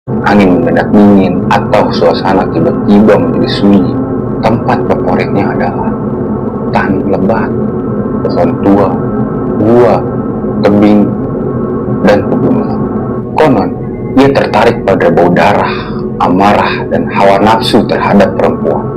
Angin mendadak dingin atau suasana tiba-tiba menjadi sunyi, tempat favoritnya adalah hutan lebat, pohon tua, gua, tebing, dan pegunungan. Konon, ia tertarik pada bau darah, amarah, dan hawa nafsu terhadap perempuan.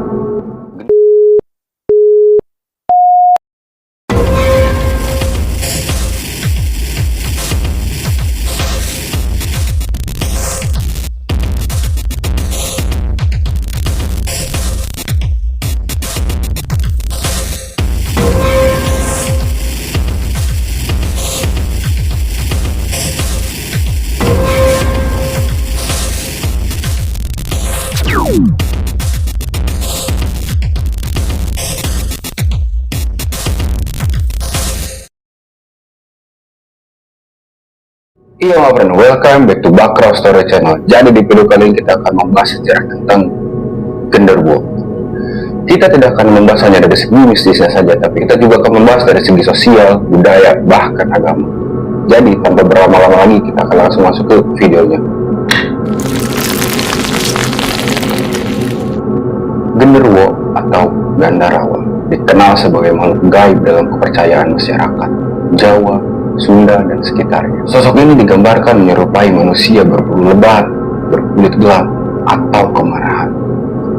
Iya, my friend, welcome back to Bakra Story Channel. Jadi di video kali ini kita akan membahas sejarah tentang genderuwo. Kita tidak akan membahas hanya dari segi mistisnya saja, tapi kita juga akan membahas dari segi sosial, budaya, bahkan agama. Jadi tanpa berlama-lama lagi, kita akan langsung masuk ke videonya. Genderuwo atau Gandarawa dikenal sebagai makhluk gaib dalam kepercayaan masyarakat Jawa, Sunda, dan sekitarnya. Sosok ini digambarkan menyerupai manusia berbulu lebat, berkulit gelap, atau kemarahan,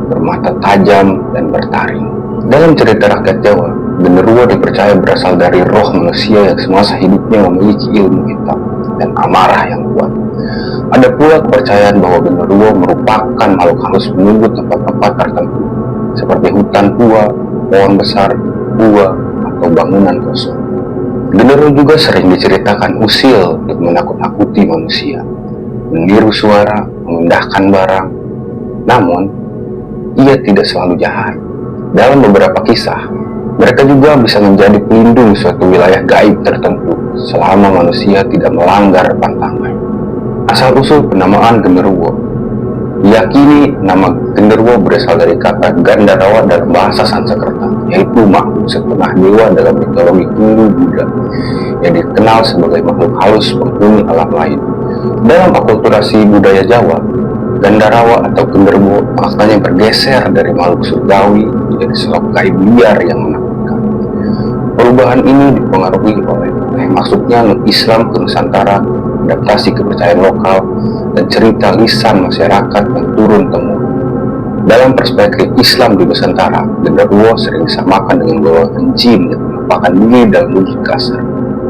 bermata tajam, dan bertaring. Dalam cerita rakyat Jawa, genderuwo dipercaya berasal dari roh manusia yang semasa hidupnya memiliki ilmu hitam dan amarah yang kuat. Ada pula kepercayaan bahwa genderuwo merupakan makhluk halus menunggu tempat-tempat tertentu, seperti hutan tua, pohon besar, gua, atau bangunan kosong. Genderuwo juga sering diceritakan usil untuk menakut-nakuti manusia, meniru suara, memindahkan barang. Namun, ia tidak selalu jahat. Dalam beberapa kisah, mereka juga bisa menjadi pelindung suatu wilayah gaib tertentu selama manusia tidak melanggar pantangan. Asal-usul penamaan genderuwo, diyakini nama genderuwo berasal dari kata Gandarawa dalam bahasa Sanskerta, yaitu makhluk setengah dewa dalam mitologi Hindu Buddha yang dikenal sebagai makhluk halus penghuni alam lain. Dalam akulturasi budaya Jawa, Gandarawa atau genderuwo maknanya bergeser dari makhluk surgawi menjadi sosok gaib liar yang menakutkan. Perubahan ini dipengaruhi oleh masuknya Islam ke Nusantara, adaptasi kepercayaan lokal, dan cerita lisan masyarakat yang turun-temurun. Dalam perspektif Islam di Nusantara, genderuwo sering disamakan dengan golongan jin yang menampakkan diri dalam wujud kasar.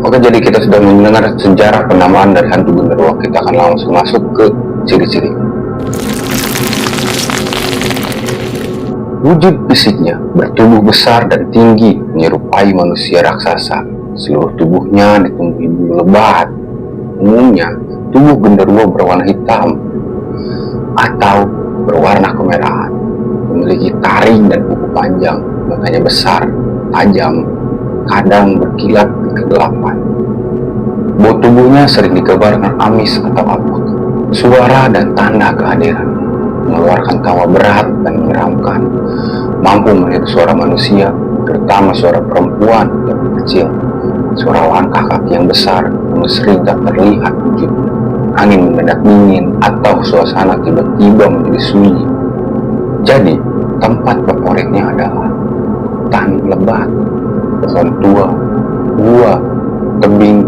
Oke, jadi kita sudah mendengar sejarah penamaan dari hantu genderuwo. Kita akan langsung masuk ke ciri-ciri. Wujud fisiknya bertubuh besar dan tinggi, menyerupai manusia raksasa. Seluruh tubuhnya ditumbuhi bulu lebat. Umumnya, tubuh genderuwo berwarna hitam atau berwarna kemerahan, memiliki taring dan kuku panjang, matanya besar, tajam, kadang berkilat di kegelapan. Bau tubuhnya sering digambarkan amis atau abut. Suara dan tanda kehadiran, mengeluarkan tawa berat dan menyeramkan, mampu meniru suara manusia, terutama suara perempuan yang kecil, suara langkah kaki yang besar, namun sering tak terlihat wujudnya. Angin mendadak dingin atau suasana tiba-tiba menjadi sunyi. Jadi, tempat favoritnya adalah hutan lebat, pohon tua, gua, tebing,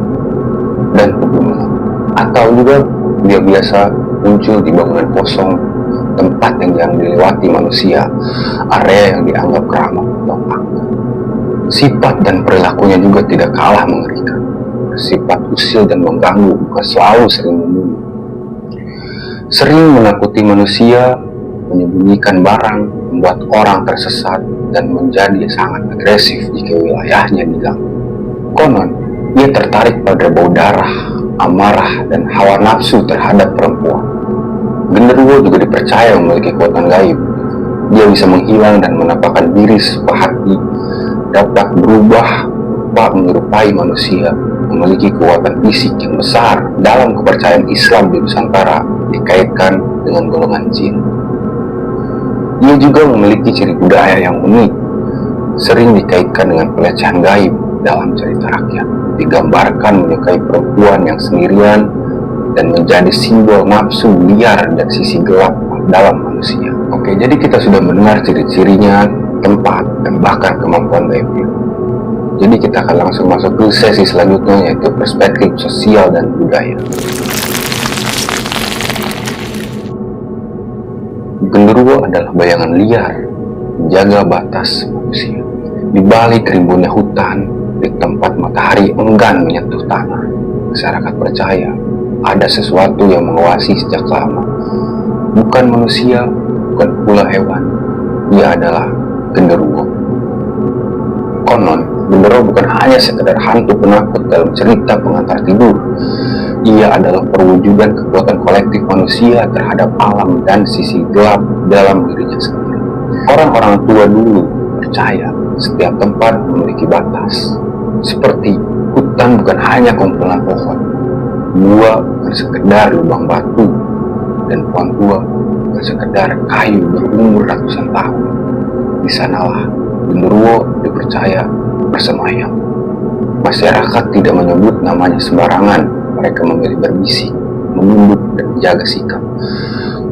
dan pegunungan. Atau juga dia biasa muncul di bangunan kosong, tempat yang dilewati manusia, area yang dianggap keramat atau angker. Sifat dan perilakunya juga tidak kalah mengerikan. Sifat usil dan mengganggu, bukan selalu sering membunuh. Sering menakuti manusia, menyembunyikan barang, membuat orang tersesat, dan menjadi sangat agresif jika wilayahnya diganggu. Konon, ia tertarik pada bau darah, amarah, dan hawa nafsu terhadap perempuan. Genderuwo juga dipercaya memiliki kekuatan gaib. Dia bisa menghilang dan menampakkan diri sesuka hati, dapat berubah rupa menyerupai manusia, memiliki kekuatan fisik yang besar. Dalam kepercayaan Islam di Nusantara dikaitkan dengan golongan jin. Ia juga memiliki ciri budaya yang unik, sering dikaitkan dengan pelecehan gaib. Dalam cerita rakyat digambarkan menyukai perempuan yang sendirian, dan menjadi simbol nafsu liar dan sisi gelap dalam manusia. Oke, jadi kita sudah mendengar ciri-cirinya, tempat, dan bahkan kemampuan gaya film. Jadi kita akan langsung masuk ke sesi selanjutnya, yaitu perspektif sosial dan budaya. Genderuwo adalah bayangan liar, menjaga batas manusia. Di balik rimbunnya hutan, di tempat matahari enggan menyentuh tanah, masyarakat percaya ada sesuatu yang mengawasi sejak lama. Bukan manusia, bukan pula hewan, ia adalah genderuwo. Konon, genderuwo bukan hanya sekedar hantu penakut dalam cerita pengantar tidur. Ia adalah perwujudan kekuatan kolektif manusia terhadap alam dan sisi gelap dalam dirinya sendiri. Orang-orang tua dulu percaya setiap tempat memiliki batas. Seperti hutan bukan hanya kumpulan pohon, gua bukan sekedar lubang batu, dan pohon tua bukan sekedar kayu berumur ratusan tahun. Di sanalah genderuwo dipercaya bersemayam. Masyarakat tidak menyebut namanya sembarangan. Mereka memilih berbisik, menunduk, dan menjaga sikap.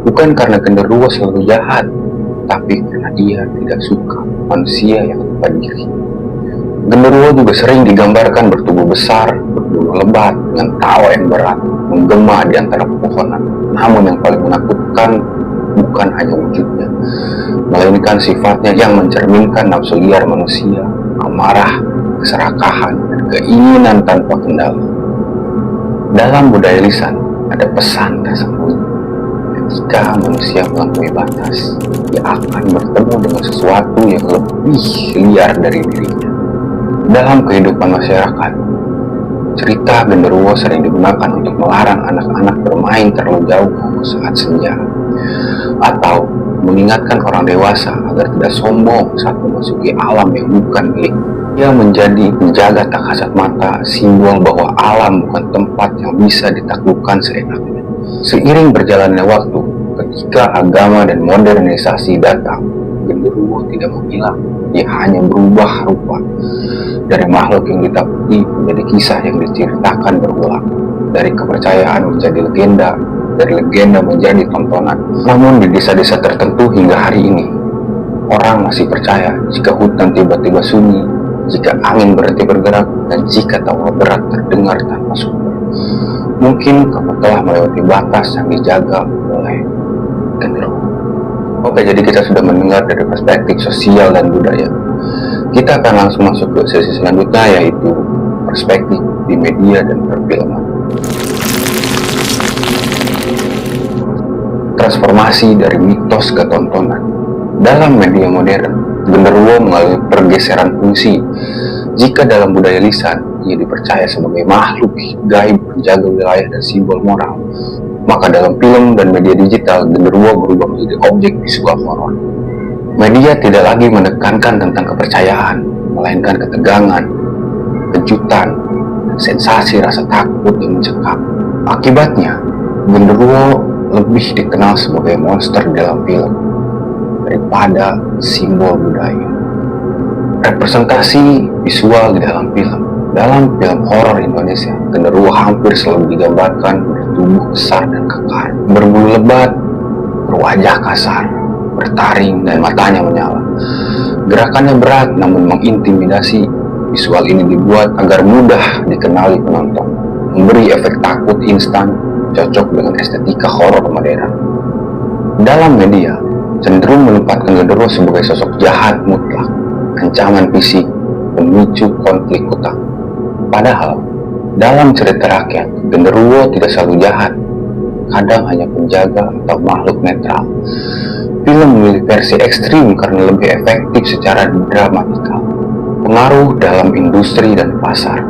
Bukan karena genderuwo selalu jahat, tapi karena ia tidak suka manusia yang lupa diri. Genderuwo juga sering digambarkan bertubuh besar, berbulu lebat, dengan tawa yang berat, menggema di antara pepohonan. Namun yang paling menakutkan bukan hanya wujudnya, melainkan sifatnya yang mencerminkan nafsu liar manusia, amarah, keserakahan, dan keinginan tanpa kendali. Dalam budaya lisan ada pesan tersembunyi. Ketika manusia melampaui batas, ia akan bertemu dengan sesuatu yang lebih liar dari dirinya. Dalam kehidupan masyarakat, cerita genderuwo sering digunakan untuk melarang anak-anak bermain terlalu jauh saat senja, atau mengingatkan orang dewasa agar tidak sombong saat memasuki alam yang bukan miliknya. Ia menjadi penjaga tak kasat mata, simbol bahwa alam bukan tempat yang bisa ditaklukkan seenaknya. Seiring berjalannya waktu, ketika agama dan modernisasi datang, genderuwo tidak menghilang. Ia hanya berubah rupa. Dari makhluk yang ditakuti menjadi kisah yang diceritakan berulang. Dari kepercayaan menjadi legenda, dari legenda menjadi tontonan. Namun di desa-desa tertentu hingga hari ini, orang masih percaya jika hutan tiba-tiba sunyi, jika angin berhenti bergerak, dan jika tawa berat terdengar tanpa sumber. Mungkin kamu telah melewati batas yang dijaga oleh genderuwo. Oke, jadi kita sudah mendengar dari perspektif sosial dan budaya. Kita akan langsung masuk ke sesi selanjutnya, yaitu perspektif di media dan perfilman. Transformasi dari mitos ke tontonan. Dalam media modern, genderuwo mengalami pergeseran fungsi. Jika dalam budaya lisan, ia dipercaya sebagai makhluk gaib penjaga wilayah dan simbol moral, maka dalam film dan media digital, genderuwo berubah menjadi objek visual horor. Media tidak lagi menekankan tentang kepercayaan, melainkan ketegangan, kejutan, sensasi rasa takut yang mencekam. Akibatnya, genderuwo lebih dikenal sebagai monster dalam film daripada simbol budaya. Representasi visual di dalam film. Dalam film horor Indonesia, genderuwo hampir selalu digambarkan bertubuh besar dan kekar, berbulu lebat, berwajah kasar, bertaring, dan matanya menyala. Gerakannya berat namun mengintimidasi. Visual ini dibuat agar mudah dikenali penonton, memberi efek takut instan, cocok dengan estetika horor modern. Dalam media, cenderung menempatkan genderuwo sebagai sosok jahat mutlak, ancaman fisik, pemicu konflik utama. Padahal, dalam cerita rakyat, genderuwo tidak selalu jahat, kadang hanya penjaga atau makhluk netral. Film memilih versi ekstrim karena lebih efektif secara dramatikal. Pengaruh dalam industri dan pasar.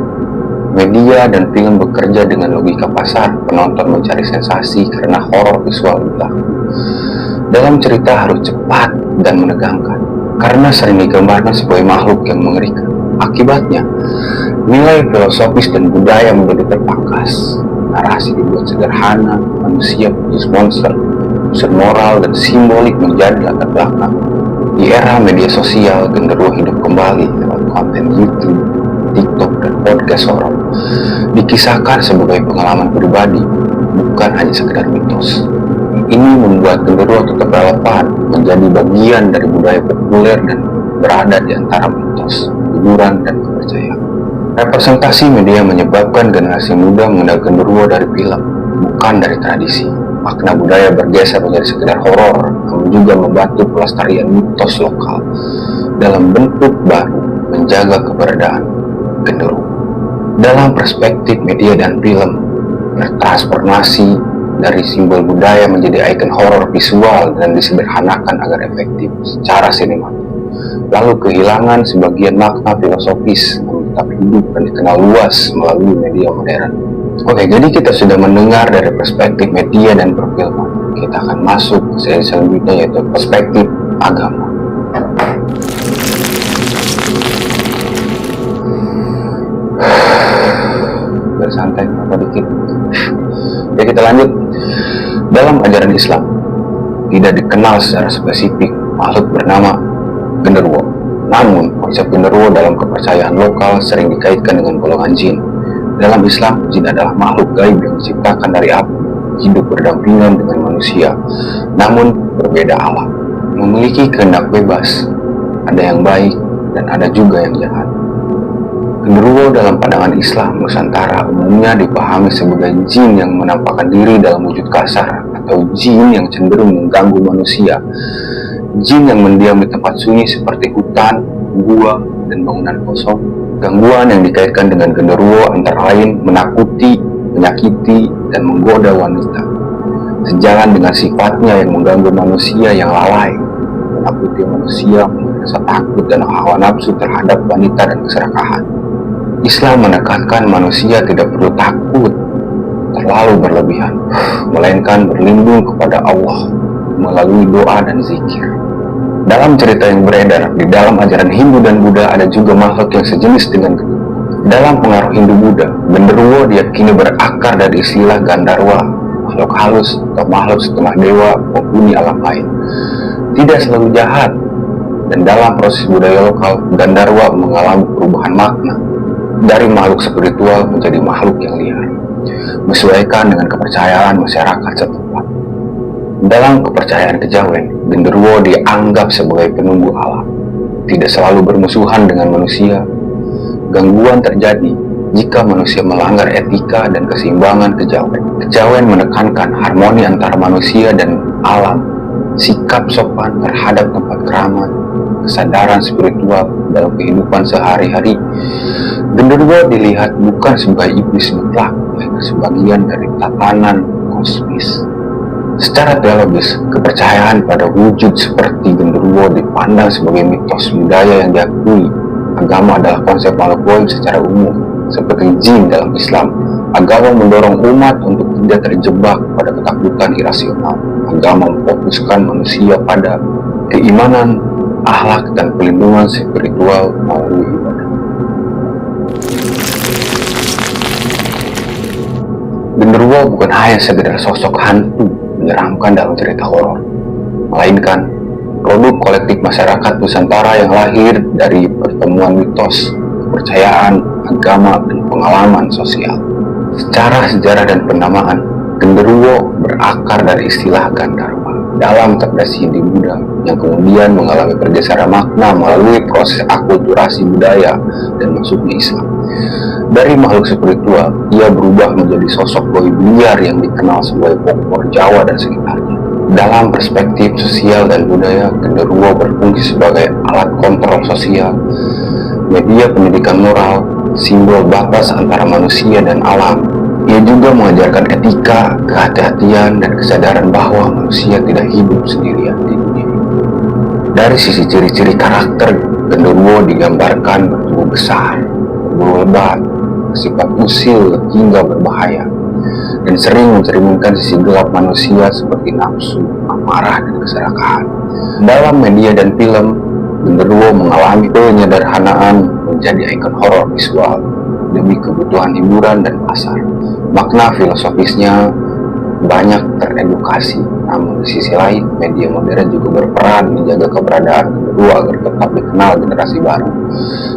Media dan film bekerja dengan logika pasar. Penonton mencari sensasi karena horor visual belakang. Dalam cerita harus cepat dan menegangkan, karena sering digambarkan sebagai makhluk yang mengerikan. Akibatnya, nilai filosofis dan budaya menjadi terpangkas. Narasi dibuat sederhana, manusia putus monster, unsur moral dan simbolik menjadi latar belakang. Di era media sosial, genderuwo hidup kembali lewat konten YouTube, TikTok, dan podcast horor. Dikisahkan sebagai pengalaman pribadi, bukan hanya sekedar mitos. Ini membuat genderuwo tetap relevan, menjadi bagian dari budaya populer dan berada di antara mitos, hiburan, dan kepercayaan. Representasi media menyebabkan generasi muda mengenal genderuwo dari film, bukan dari tradisi. Makna budaya bergeser menjadi sekedar horor, namun juga membantu pelestarian mitos lokal dalam bentuk baru menjaga keberadaan genderuwo. Dalam perspektif media dan film, bertransformasi dari simbol budaya menjadi ikon horor visual dan disederhanakan agar efektif secara sinematik, lalu kehilangan sebagian makna filosofis namun tetap hidup dan dikenal luas melalui media modern. Oke, jadi kita sudah mendengar dari perspektif media dan perfilman. Kita akan masuk ke seri selanjutnya, yaitu perspektif agama. Bersantai apa dikit. Oke, kita lanjut. Dalam ajaran Islam, tidak dikenal secara spesifik makhluk bernama genderuwo. Namun, konsep genderuwo dalam kepercayaan lokal sering dikaitkan dengan golongan jin. Dalam Islam, jin adalah makhluk gaib yang diciptakan dari api, hidup berdampingan dengan manusia, namun berbeda alam. Memiliki kehendak bebas, ada yang baik dan ada juga yang jahat. Genderuwo dalam pandangan Islam Nusantara umumnya dipahami sebagai jin yang menampakkan diri dalam wujud kasar atau jin yang cenderung mengganggu manusia. Jin yang mendiam di tempat sunyi seperti hutan, gua, dan bangunan kosong. Gangguan yang dikaitkan dengan genderuwo antara lain menakuti, menyakiti, dan menggoda wanita. Sejalan dengan sifatnya yang mengganggu manusia yang lalai, menakuti manusia, merasa takut dan hawa nafsu terhadap wanita dan keserakahan. Islam menekankan manusia tidak perlu takut terlalu berlebihan, melainkan berlindung kepada Allah melalui doa dan zikir. Dalam cerita yang beredar di dalam ajaran Hindu dan Buddha, ada juga makhluk yang sejenis dengan genderuwo. Dalam pengaruh Hindu-Buddha, genderuwo diyakini berakar dari istilah Gandharwa, makhluk halus atau makhluk setengah dewa penghuni alam lain. Tidak selalu jahat, dan dalam proses budaya lokal, Gandharwa mengalami perubahan makna dari makhluk spiritual menjadi makhluk yang liar, menyesuaikan dengan kepercayaan masyarakat setempat. Dalam kepercayaan kejawen, genderuwo dianggap sebagai penunggu alam, tidak selalu bermusuhan dengan manusia. Gangguan terjadi jika manusia melanggar etika dan keseimbangan kejawen. Kejawen menekankan harmoni antara manusia dan alam, sikap sopan terhadap tempat keramat, kesadaran spiritual dalam kehidupan sehari-hari. Genderuwo dilihat bukan sebagai iblis mutlak, melainkan sebagian dari tatanan kosmis. Secara teologis, kepercayaan pada wujud seperti genderuwo dipandang sebagai mitos budaya yang diakui. Agama adalah konsep makhluk gaib secara umum, seperti jin dalam Islam. Agama mendorong umat untuk tidak terjebak pada ketakutan irasional. Agama memfokuskan manusia pada keimanan, akhlak, dan pelindungan spiritual melalui ibadah. Genderuwo bukan hanya sekedar sosok hantu menyeramkan dalam cerita horor, melainkan produk kolektif masyarakat Nusantara yang lahir dari pertemuan mitos, kepercayaan, agama, dan pengalaman sosial. Secara sejarah dan penamaan, genderuwo berakar dari istilah Gandharwa dalam tradisi Hindu-Buddha yang kemudian mengalami pergeseran makna melalui proses akulturasi budaya dan masuknya Islam. Dari makhluk spiritual, ia berubah menjadi sosok gaib liar yang dikenal sebagai folklore Jawa dan sekitarnya. Dalam perspektif sosial dan budaya, genderuwo berfungsi sebagai alat kontrol sosial, media pendidikan moral, simbol batas antara manusia dan alam. Ia juga mengajarkan etika, kehati-hatian, dan kesadaran bahwa manusia tidak hidup sendirian di dunia. Dari sisi ciri-ciri karakter, genderuwo digambarkan bertubuh besar, berbulu lebat, bersifat usil hingga berbahaya, dan sering mencerminkan sisi gelap manusia seperti nafsu, amarah, dan keserakahan. Dalam media dan film, genderuwo mengalami penyederhanaan menjadi ikon horor visual demi kebutuhan hiburan dan pasar. Makna filosofisnya banyak teredukasi, namun di sisi lain, media modern juga berperan menjaga keberadaan genderuwo agar tetap dikenal generasi baru.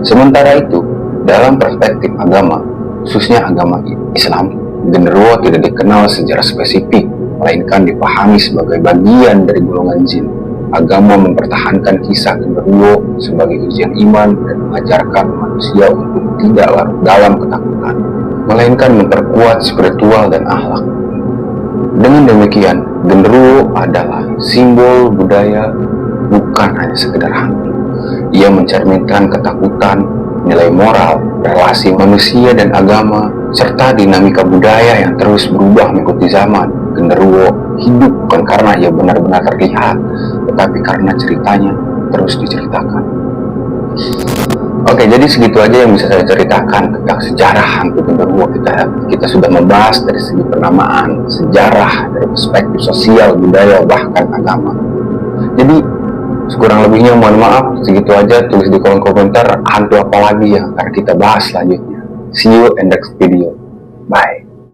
Sementara itu, dalam perspektif agama, khususnya agama Islam, Genderuwo tidak dikenal secara spesifik, melainkan dipahami sebagai bagian dari golongan jin. Agama mempertahankan kisah genderuwo sebagai ujian iman dan mengajarkan manusia untuk tidak larut dalam ketakutan, melainkan memperkuat spiritual dan akhlak. Dengan demikian, genderuwo adalah simbol budaya, bukan hanya sekedar hantu. Ia mencerminkan ketakutan, nilai moral, relasi manusia dan agama, serta dinamika budaya yang terus berubah mengikuti zaman. Genderuwo hidup bukan karena ia benar-benar terlihat, tetapi karena ceritanya terus diceritakan. Oke, jadi segitu aja yang bisa saya ceritakan tentang sejarah hantu genderuwo. Kita sudah membahas dari segi penamaan, sejarah, dari perspektif sosial, budaya, bahkan agama. Jadi kurang lebihnya mohon maaf, segitu aja. Tulis di kolom komentar hantu apa lagi yang akan kita bahas selanjutnya. See you in next video. Bye.